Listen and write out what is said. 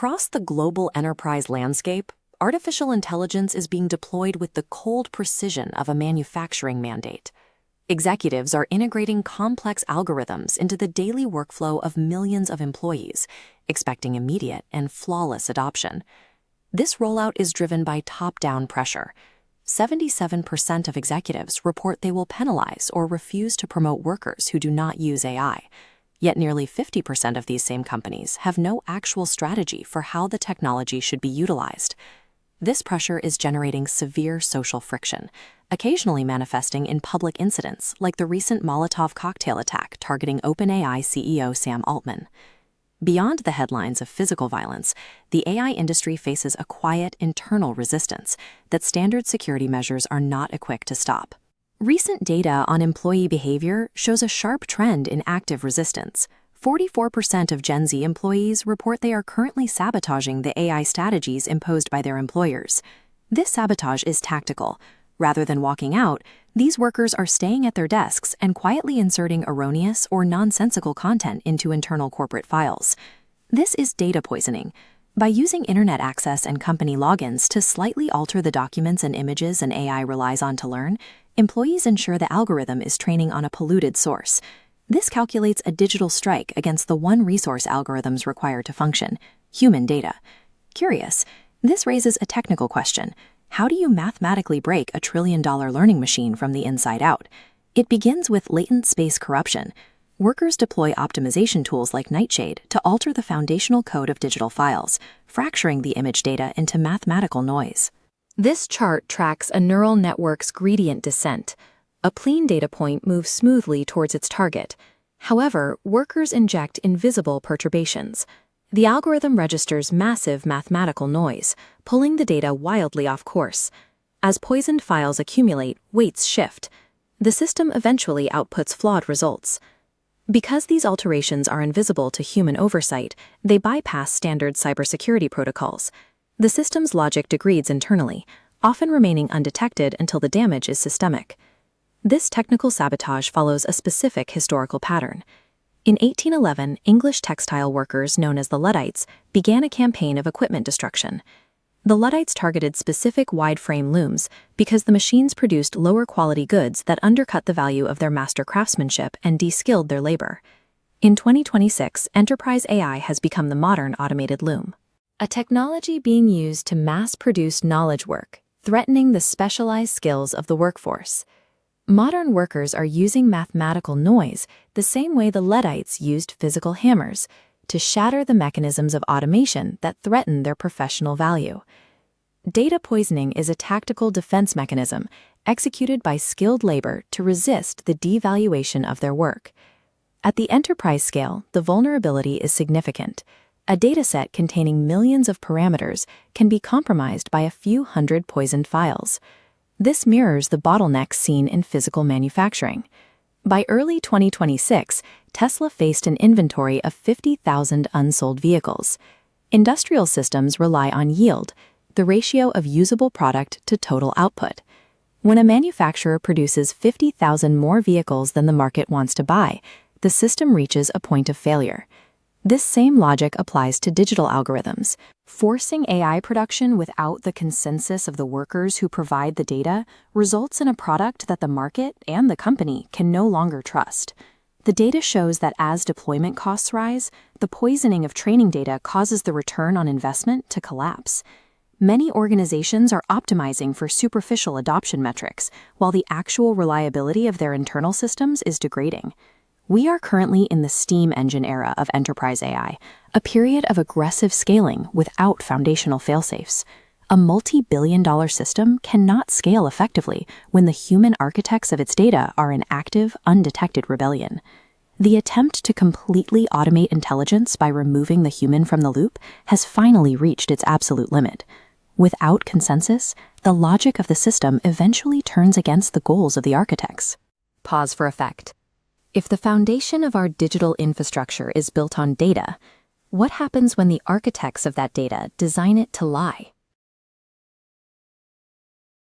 Across the global enterprise landscape, artificial intelligence is being deployed with the cold precision of a manufacturing mandate. Executives are integrating complex algorithms into the daily workflow of millions of employees, expecting immediate and flawless adoption. This rollout is driven by top-down pressure. 77% of executives report they will penalize or refuse to promote workers who do not use AI. Yet nearly 50% of these same companies have no actual strategy for how the technology should be utilized. This pressure is generating severe social friction, occasionally manifesting in public incidents like the recent Molotov cocktail attack targeting OpenAI CEO Sam Altman. Beyond the headlines of physical violence, the AI industry faces a quiet internal resistance that standard security measures are not equipped to stop. Recent data on employee behavior shows a sharp trend in active resistance. 44% of Gen Z employees report they are currently sabotaging the AI strategies imposed by their employers. This sabotage is tactical. Rather than walking out, these workers are staying at their desks and quietly inserting erroneous or nonsensical content into internal corporate files. This is data poisoning. By using internet access and company logins to slightly alter the documents and images an AI relies on to learn, employees ensure the algorithm is training on a polluted source. This calculates a digital strike against the one resource algorithms require to function: human data. Curious, this raises a technical question. How do you mathematically break a trillion-dollar learning machine from the inside out? It begins with latent space corruption. Workers deploy optimization tools like Nightshade to alter the foundational code of digital files, fracturing the image data into mathematical noise. This chart tracks a neural network's gradient descent. A clean data point moves smoothly towards its target. However, workers inject invisible perturbations. The algorithm registers massive mathematical noise, pulling the data wildly off course. As poisoned files accumulate, weights shift. The system eventually outputs flawed results. Because these alterations are invisible to human oversight, they bypass standard cybersecurity protocols. The system's logic degrades internally, often remaining undetected until the damage is systemic. This technical sabotage follows a specific historical pattern. In 1811, English textile workers known as the Luddites began a campaign of equipment destruction. The Luddites targeted specific wide-frame looms because the machines produced lower-quality goods that undercut the value of their master craftsmanship and de-skilled their labor. In 2026, enterprise AI has become the modern automated loom, a technology being used to mass-produce knowledge work, threatening the specialized skills of the workforce. Modern workers are using mathematical noise the same way the Luddites used physical hammers to shatter the mechanisms of automation that threaten their professional value. Data poisoning is a tactical defense mechanism executed by skilled labor to resist the devaluation of their work. At the enterprise scale, the vulnerability is significant. A dataset containing millions of parameters can be compromised by a few hundred poisoned files. This mirrors the bottlenecks seen in physical manufacturing. By early 2026, Tesla faced an inventory of 50,000 unsold vehicles. Industrial systems rely on yield, the ratio of usable product to total output. When a manufacturer produces 50,000 more vehicles than the market wants to buy, the system reaches a point of failure. This same logic applies to digital algorithms. Forcing AI production without the consensus of the workers who provide the data results in a product that the market and the company can no longer trust. The data shows that as deployment costs rise, the poisoning of training data causes the return on investment to collapse. Many organizations are optimizing for superficial adoption metrics, while the actual reliability of their internal systems is degrading. We are currently in the steam engine era of enterprise AI, a period of aggressive scaling without foundational failsafes. A multi-billion-dollar system cannot scale effectively when the human architects of its data are in active, undetected rebellion. The attempt to completely automate intelligence by removing the human from the loop has finally reached its absolute limit. Without consensus, the logic of the system eventually turns against the goals of the architects. Pause for effect. If the foundation of our digital infrastructure is built on data, what happens when the architects of that data design it to lie?